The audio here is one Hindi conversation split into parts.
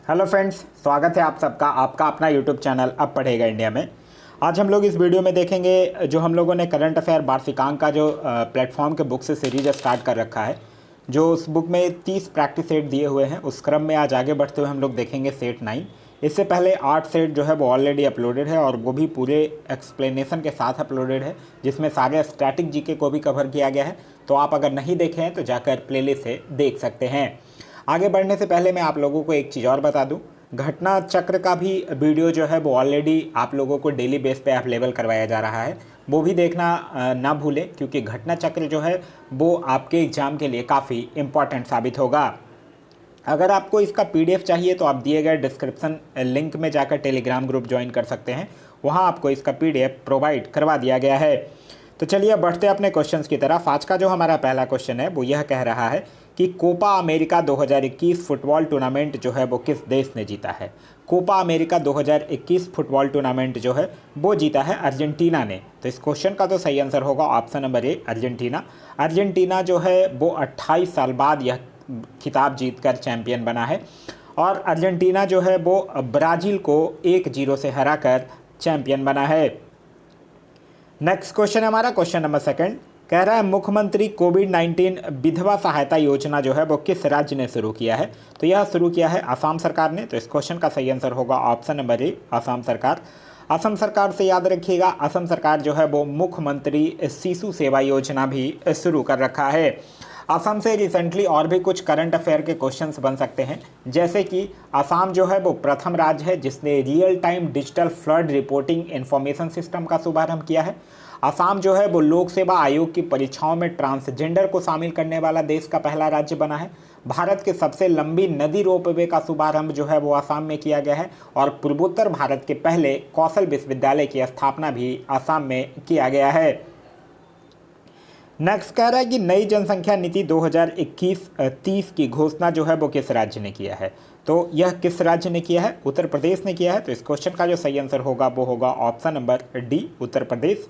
हेलो फ्रेंड्स, स्वागत है आप सबका आपका अपना यूट्यूब चैनल अब पढ़ेगा इंडिया में। आज हम लोग इस वीडियो में देखेंगे जो हम लोगों ने करंट अफेयर वार्षिकांक का जो प्लेटफॉर्म के बुक से सीरीज स्टार्ट कर रखा है, जो उस बुक में 30 प्रैक्टिस सेट दिए हुए हैं। उस क्रम में आज आगे बढ़ते हुए हम लोग देखेंगे सेट 9। इससे पहले 8 सेट जो है वो ऑलरेडी अपलोडेड है और वो भी पूरे एक्सप्लेनेशन के साथ अपलोडेड है, जिसमें सारे स्टैटिक जीके को भी कवर किया गया है। तो आप अगर नहीं देखे हैं तो जाकर प्लेलिस्ट से देख सकते हैं। आगे बढ़ने से पहले मैं आप लोगों को एक चीज़ और बता दूं, घटना चक्र का भी वीडियो जो है वो ऑलरेडी आप लोगों को डेली बेस पे अवेलेबल करवाया जा रहा है, वो भी देखना ना भूलें, क्योंकि घटना चक्र जो है वो आपके एग्ज़ाम के लिए काफ़ी इम्पॉर्टेंट साबित होगा। अगर आपको इसका पीडीएफ चाहिए तो आप दिए गए डिस्क्रिप्शन लिंक में जाकर टेलीग्राम ग्रुप ज्वाइन कर सकते हैं, वहाँ आपको इसका पीडीएफ प्रोवाइड करवा दिया गया है। तो चलिए बढ़ते अपने क्वेश्चंस की तरफ। आज का जो हमारा पहला क्वेश्चन है वो यह कह रहा है कि कोपा अमेरिका 2021 फुटबॉल टूर्नामेंट जो है वो किस देश ने जीता है। कोपा अमेरिका 2021 फुटबॉल टूर्नामेंट जो है वो जीता है अर्जेंटीना ने। तो इस क्वेश्चन का तो सही आंसर होगा option number A, Argentina. Argentina जो है वो 28 साल बाद यह खिताब जीतकर चैंपियन बना है और अर्जेंटीना जो है वो ब्राज़ील को 1-0 से हराकर चैंपियन बना है। नेक्स्ट क्वेश्चन है हमारा क्वेश्चन नंबर सेकंड, कह रहा है मुख्यमंत्री कोविड-19 विधवा सहायता योजना जो है वो किस राज्य ने शुरू किया है। तो यह शुरू किया है असम सरकार ने। तो इस क्वेश्चन का सही आंसर होगा ऑप्शन नंबर ए, असम सरकार। असम सरकार से याद रखिएगा, असम सरकार जो है वो मुख्यमंत्री शिशु सेवा योजना भी शुरू कर रखा है। असम से रिसेंटली और भी कुछ करंट अफेयर के क्वेश्चंस बन सकते हैं, जैसे कि असम जो है वो प्रथम राज्य है जिसने real time digital flood reporting information system का शुभारंभ किया है। असम जो है वो लोक सेवा आयोग की परीक्षाओं में ट्रांसजेंडर को शामिल करने वाला देश का पहला राज्य बना है। भारत के सबसे लंबी नदी रोपवे का शुभारंभ जो है वो असम में किया गया है और पूर्वोत्तर भारत के पहले कौशल विश्वविद्यालय की स्थापना भी असम में किया गया है। नेक्स्ट कह रहा है कि नई जनसंख्या नीति 2021-30 की घोषणा जो है वो किस राज्य ने किया है। तो यह किस राज्य ने किया है? उत्तर प्रदेश ने किया है। तो इस क्वेश्चन का जो सही आंसर होगा वो होगा option number D, Uttar Pradesh.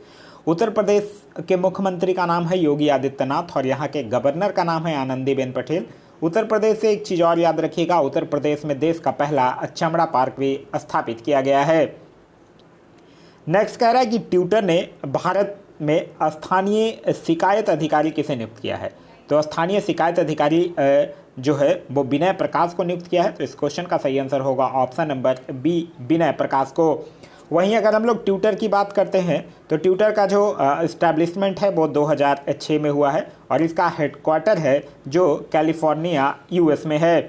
Uttar Pradesh के मुख्यमंत्री का नाम है योगी आदित्यनाथ और यहाँ के गवर्नर का नाम है आनंदीबेन पटेल। उत्तर प्रदेश से एक चीज़ और याद रखिएगा, उत्तर प्रदेश में देश का पहला चमड़ा पार्क भी स्थापित किया गया है। नेक्स्ट कह रहा है कि ट्विटर ने भारत में स्थानीय शिकायत अधिकारी किसे नियुक्त किया है। तो स्थानीय शिकायत अधिकारी जो है वो विनय प्रकाश को नियुक्त किया है। तो इस क्वेश्चन का सही आंसर होगा ऑप्शन नंबर बी, विनय प्रकाश को। वहीं अगर हम लोग ट्विटर की बात करते हैं तो ट्विटर का जो इस्टेब्लिशमेंट है वो 2006 में हुआ है और इसका हेडक्वार्टर है जो कैलिफोर्निया यूएस में है।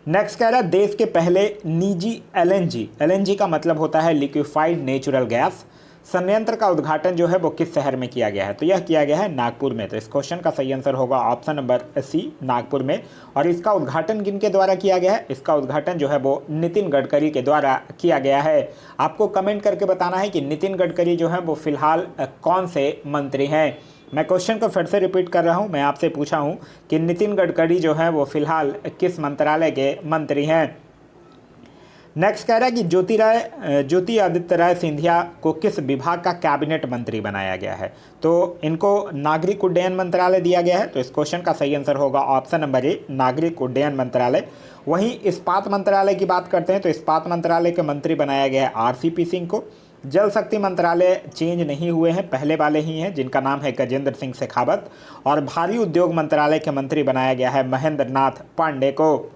नेक्स्ट कह रहा है देश के पहले निजी एलएनजी का मतलब होता है लिक्विफाइड नेचुरल गैस संयंत्र का उद्घाटन जो है वो किस शहर में किया गया है। तो यह किया गया है नागपुर में। तो इस क्वेश्चन का सही आंसर होगा ऑप्शन नंबर सी, नागपुर में। और इसका उद्घाटन किनके द्वारा किया गया है? इसका उद्घाटन जो है वो नितिन गडकरी के द्वारा किया गया है। आपको कमेंट करके बताना है कि नितिन गडकरी जो है वो फिलहाल कौन से मंत्री हैं। मैं क्वेश्चन को फिर से रिपीट कर रहा हूँ, मैं आपसे पूछा हूँ कि नितिन गडकरी जो है वो फिलहाल किस मंत्रालय के मंत्री हैं। नेक्स्ट कह रहा है कि ज्योति आदित्य राय सिंधिया को किस विभाग का कैबिनेट मंत्री बनाया गया है। तो इनको नागरिक उड्डयन मंत्रालय दिया गया है। तो इस क्वेश्चन का सही आंसर होगा ऑप्शन नंबर ए, नागरिक उड्डयन मंत्रालय। वहीं इस्पात मंत्रालय की बात करते हैं तो इस्पात मंत्रालय के मंत्री बनाया गया है आरसीपी सिंह को। जल शक्ति मंत्रालय चेंज नहीं हुए हैं, पहले वाले ही हैं जिनका नाम है गजेंद्र सिंह शेखावत। और भारी उद्योग मंत्रालय के मंत्री बनाया गया है महेंद्र नाथ पांडे को।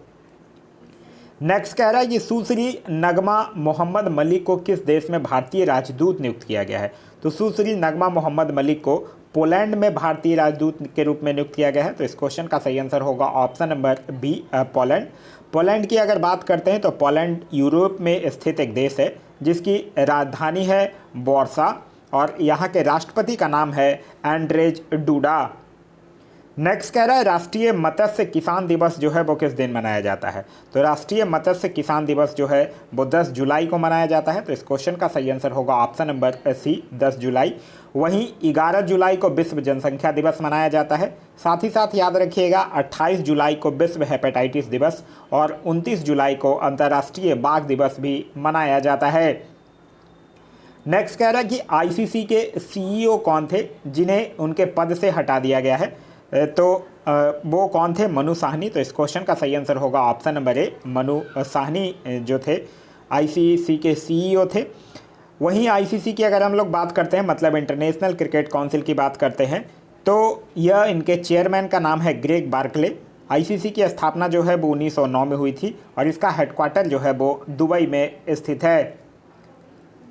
नेक्स्ट कह रहा है कि सुश्री नगमा मोहम्मद मलिक को किस देश में भारतीय राजदूत नियुक्त किया गया है। तो सुश्री नगमा मोहम्मद मलिक को पोलैंड में भारतीय राजदूत के रूप में नियुक्त किया गया है। तो इस क्वेश्चन का सही आंसर होगा option number B, Poland. Poland की अगर बात करते हैं तो पोलैंड यूरोप में स्थित एक देश है जिसकी राजधानी है वॉर्सा और यहाँ के राष्ट्रपति का नाम है एंड्रेज डूडा। नेक्स्ट कह रहा है राष्ट्रीय मत्स्य किसान दिवस जो है वो किस दिन मनाया जाता है। तो राष्ट्रीय मत्स्य किसान दिवस जो है वो 10 जुलाई को मनाया जाता है। तो इस क्वेश्चन का सही आंसर होगा ऑप्शन नंबर सी, 10 जुलाई। वहीं 11 जुलाई को विश्व जनसंख्या दिवस मनाया जाता है। साथ ही साथ याद रखिएगा 28 जुलाई को विश्व हेपेटाइटिस दिवस और 29 जुलाई को अंतर्राष्ट्रीय बाघ दिवस भी मनाया जाता है। नेक्स्ट कह रहा है कि आईसीसी के सीईओ कौन थे जिन्हें उनके पद से हटा दिया गया है। तो वो कौन थे? मनु साहनी। तो इस क्वेश्चन का सही आंसर होगा option number A, Manu Sahni जो थे आईसीसी के सीईओ थे। वहीं आईसीसी की अगर हम लोग बात करते हैं, मतलब इंटरनेशनल क्रिकेट काउंसिल की बात करते हैं, तो यह इनके चेयरमैन का नाम है ग्रेग बार्कले। आईसीसी की स्थापना जो है वो 1909 में हुई थी और इसका हेडक्वार्टर जो है वो दुबई में स्थित है।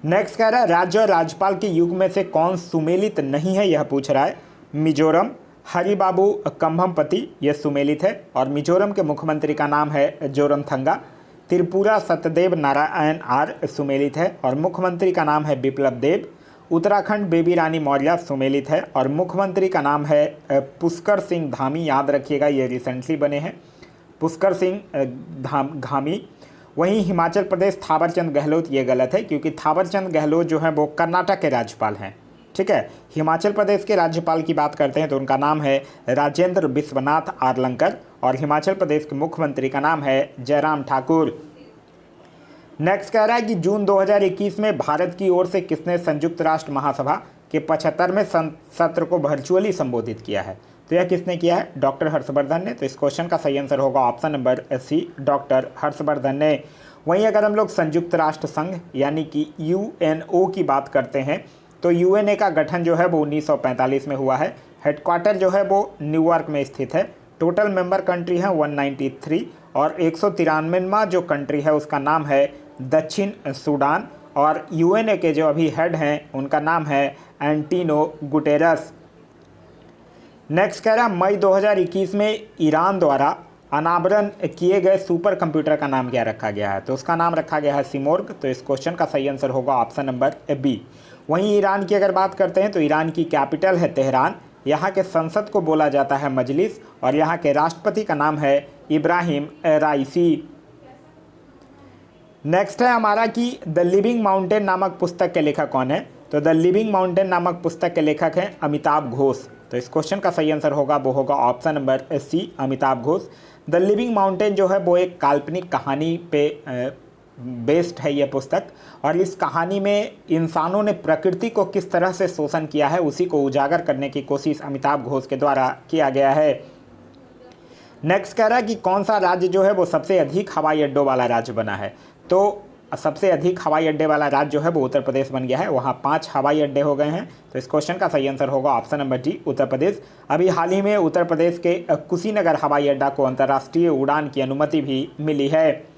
नेक्स्ट कह रहा है राज्य और राज्यपाल के युग में से कौन सुमेलित नहीं है, यह पूछ रहा है। मिजोरम। हरिबाबू कंभमपति ये सुमेलित है और मिजोरम के मुख्यमंत्री का नाम है जोरमथंगा। त्रिपुरा सत्यदेव नारायण आर सुमेलित है और मुख्यमंत्री का नाम है बिप्लब देव। उत्तराखंड बेबी रानी मौर्य सुमेलित है और मुख्यमंत्री का नाम है पुष्कर सिंह धामी। याद रखिएगा ये रिसेंटली बने हैं, पुष्कर सिंह धामी। वहीं हिमाचल प्रदेश थावरचंद गहलोत, ये गलत है क्योंकि थावरचंद गहलोत जो है वो कर्नाटक के राज्यपाल हैं। ठीक है, हिमाचल प्रदेश के राज्यपाल की बात करते हैं तो उनका नाम है राजेंद्र विश्वनाथ आर्लंकर और हिमाचल प्रदेश के मुख्यमंत्री का नाम है जयराम ठाकुर। नेक्स्ट कह रहा है कि जून 2021 में भारत की ओर से किसने संयुक्त राष्ट्र महासभा के 75वें सत्र को वर्चुअली संबोधित किया है? तो यह किसने किया है? डॉक्टर हर्षवर्धन ने। तो इस क्वेश्चन का सही आंसर होगा option number C, doctor Harshvardhan ने। वहीं अगर हम लोग संयुक्त राष्ट्र संघ यानी कि यूएनओ की बात करते हैं तो यूएनए का गठन जो है वो 1945 में हुआ है। हेडक्वार्टर जो है वो न्यूयॉर्क में स्थित है। टोटल मेंबर कंट्री हैं 193 और 193वां जो कंट्री है उसका नाम है दक्षिण सूडान और यूएनए के जो अभी हेड हैं उनका नाम है एंटीनो गुटेरस। नेक्स्ट कह रहा है मई 2021 में ईरान द्वारा अनावरण किए गए सुपर कंप्यूटर का नाम क्या रखा गया है? तो उसका नाम रखा गया है सिमोर्ग। तो इस क्वेश्चन का सही आंसर होगा ऑप्शन नंबर बी। वहीं ईरान की अगर बात करते हैं तो ईरान की कैपिटल है तेहरान। यहाँ के संसद को बोला जाता है मजलिस और यहाँ के राष्ट्रपति का नाम है इब्राहिम राइसी। नेक्स्ट है हमारा कि द लिविंग माउंटेन नामक पुस्तक के लेखक कौन है? तो द लिविंग माउंटेन नामक पुस्तक के लेखक हैं अमिताभ घोष। तो इस क्वेश्चन का सही आंसर होगा वो होगा option number C, Amitav Ghosh. The living mountain जो है वो एक काल्पनिक कहानी पे बेस्ड है ये पुस्तक और इस कहानी में इंसानों ने प्रकृति को किस तरह से शोषण किया है उसी को उजागर करने की कोशिश अमिताभ घोष के द्वारा किया गया है। नेक्स्ट कह रहा है कि कौन सा राज्य जो है वो सबसे अधिक हवाई अड्डों वाला राज्य बना है? तो सबसे अधिक हवाई अड्डे वाला राज्य जो है वो उत्तर प्रदेश बन गया है। वहाँ 5 हवाई अड्डे हो गए हैं। तो इस क्वेश्चन का सही आंसर होगा option number D, Uttar Pradesh. अभी हाल ही में उत्तर प्रदेश के कुशीनगर हवाई अड्डा को अंतर्राष्ट्रीय उड़ान की अनुमति भी मिली है।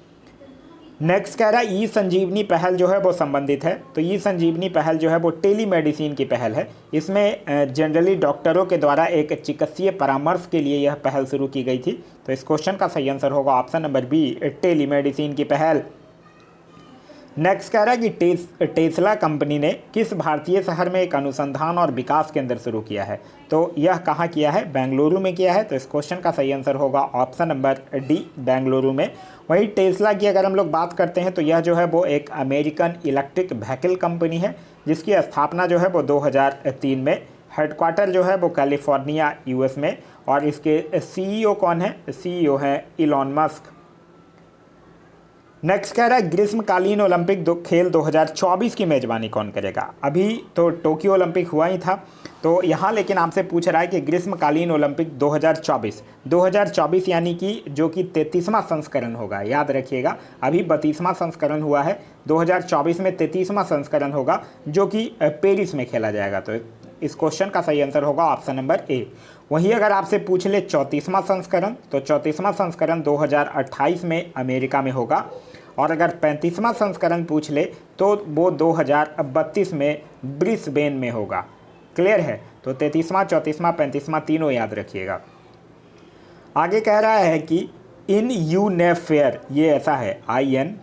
नेक्स्ट कह रहा है ई संजीवनी पहल जो है वो संबंधित है। तो ई संजीवनी पहल जो है वो टेली मेडिसिन की पहल है। इसमें जनरली डॉक्टरों के द्वारा एक चिकित्सीय परामर्श के लिए यह पहल शुरू की गई थी। तो इस क्वेश्चन का सही आंसर होगा option number B, telemedicine की पहल। नेक्स्ट कह रहा है कि टेस्ला कंपनी ने किस भारतीय शहर में एक अनुसंधान और विकास केंद्र शुरू किया है? तो यह कहाँ किया है? बेंगलुरु में किया है। तो इस क्वेश्चन का सही आंसर होगा ऑप्शन नंबर डी, बेंगलुरु में। वहीं टेस्ला की अगर हम लोग बात करते हैं तो यह जो है वो एक अमेरिकन इलेक्ट्रिक व्हीकल कंपनी है जिसकी स्थापना जो है वो 2003 में। हेडक्वार्टर जो है वो कैलिफोर्निया यूएस में और इसके सीईओ कौन है? सीईओ हैं इलॉन मस्क। नेक्स्ट कह रहा है ग्रीष्मकालीन ओलंपिक खेल 2024 की मेज़बानी कौन करेगा? अभी तो टोक्यो ओलंपिक हुआ ही था तो यहाँ लेकिन आपसे पूछ रहा है कि ग्रीष्मकालीन ओलंपिक 2024 यानी कि जो कि 33वां संस्करण होगा। याद रखिएगा अभी 32वां संस्करण हुआ है, 2024 में 33वां संस्करण होगा जो कि पेरिस में खेला जाएगा। तो इस क्वेश्चन का सही आंसर होगा ऑप्शन नंबर ए। वहीं अगर आपसे पूछ ले 34वां संस्करण तो 34वां संस्करण 2028 में अमेरिका में होगा और अगर 35वां संस्करण पूछ ले तो वो 2032 में ब्रिस्बेन में होगा। क्लियर है? तो 33वां, 34वां, 35वां तीनों याद रखिएगा। आगे कह रहा है कि इन यूनेफेयर, ये ऐसा है INEUNAVFOR,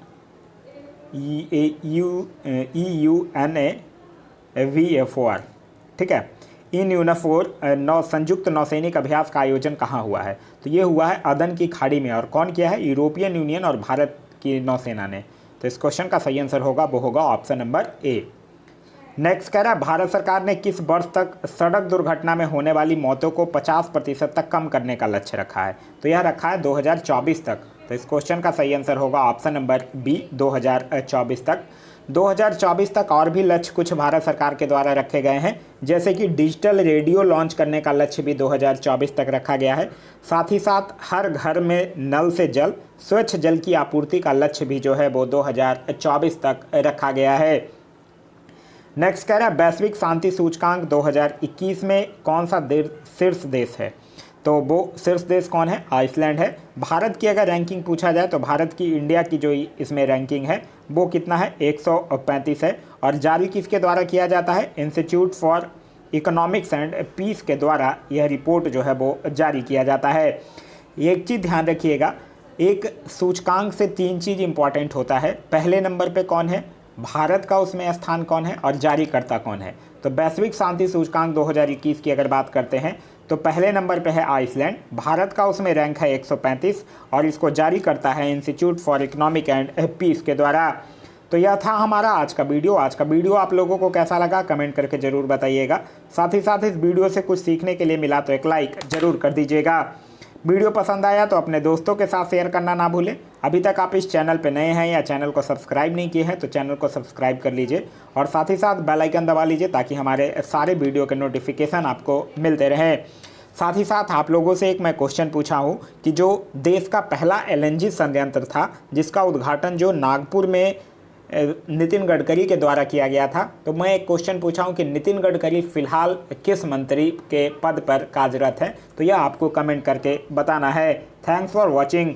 ठीक है। इन यूनेफोर संयुक्त नौसैनिक अभ्यास का आयोजन कहाँ हुआ है? तो ये हुआ है अदन की खाड़ी में। और कौन किया है? यूरोपियन यूनियन और भारत की नौसेना ने। तो इस क्वेश्चन का सही आंसर होगा वो होगा ऑप्शन नंबर ए। नेक्स्ट कह रहा है भारत सरकार ने किस वर्ष तक सड़क दुर्घटना में होने वाली मौतों को 50% तक कम करने का लक्ष्य रखा है? तो यह रखा है 2024 तक। तो इस क्वेश्चन का सही आंसर होगा ऑप्शन नंबर बी, 2024 तक। 2024 तक और भी लक्ष्य कुछ भारत सरकार के द्वारा रखे गए हैं जैसे कि डिजिटल रेडियो लॉन्च करने का लक्ष्य भी 2024 तक रखा गया है। साथ ही साथ हर घर में नल से जल, स्वच्छ जल की आपूर्ति का लक्ष्य भी जो है वो 2024 तक रखा गया है। नेक्स्ट कह रहा है वैश्विक शांति सूचकांक 2021 में कौन सा शीर्ष देश है? तो वो शीर्ष देश कौन है? आइसलैंड है। भारत की अगर रैंकिंग पूछा जाए तो भारत की, इंडिया की जो इसमें रैंकिंग है वो कितना है? 135 है। और जारी किसके द्वारा किया जाता है? Institute for economics and peace के द्वारा यह रिपोर्ट जो है वो जारी किया जाता है। एक चीज़ ध्यान रखिएगा, एक सूचकांक से 3 चीज़ इंपॉर्टेंट होता है। पहले नंबर पे कौन है, भारत का उसमें स्थान कौन है, और जारीकर्ता कौन है। तो वैश्विक शांति सूचकांक 2021 की अगर बात करते हैं तो पहले नंबर पे है आइसलैंड, भारत का उसमें रैंक है 135 और इसको जारी करता है institute for economic and peace के द्वारा। तो यह था हमारा आज का वीडियो। आज का वीडियो आप लोगों को कैसा लगा कमेंट करके ज़रूर बताइएगा। साथ ही साथ इस वीडियो से कुछ सीखने के लिए मिला तो एक लाइक ज़रूर कर दीजिएगा। वीडियो पसंद आया तो अपने दोस्तों के साथ शेयर करना ना भूलें। अभी तक आप इस चैनल पर नए हैं या चैनल को सब्सक्राइब नहीं किए हैं तो चैनल को सब्सक्राइब कर लीजिए और साथ ही साथ बेल आइकन दबा लीजिए ताकि हमारे सारे वीडियो के नोटिफिकेशन आपको मिलते रहें। साथ ही साथ आप लोगों से एक मैं क्वेश्चन पूछा हूँ कि जो देश का पहला LNG संयंत्र था जिसका उद्घाटन जो नागपुर में नितिन गडकरी के द्वारा किया गया था, तो मैं एक क्वेश्चन पूछा हूँ कि नितिन गडकरी फिलहाल किस मंत्री के पद पर कार्यरत हैं? तो यह आपको कमेंट करके बताना है। Thanks for watching.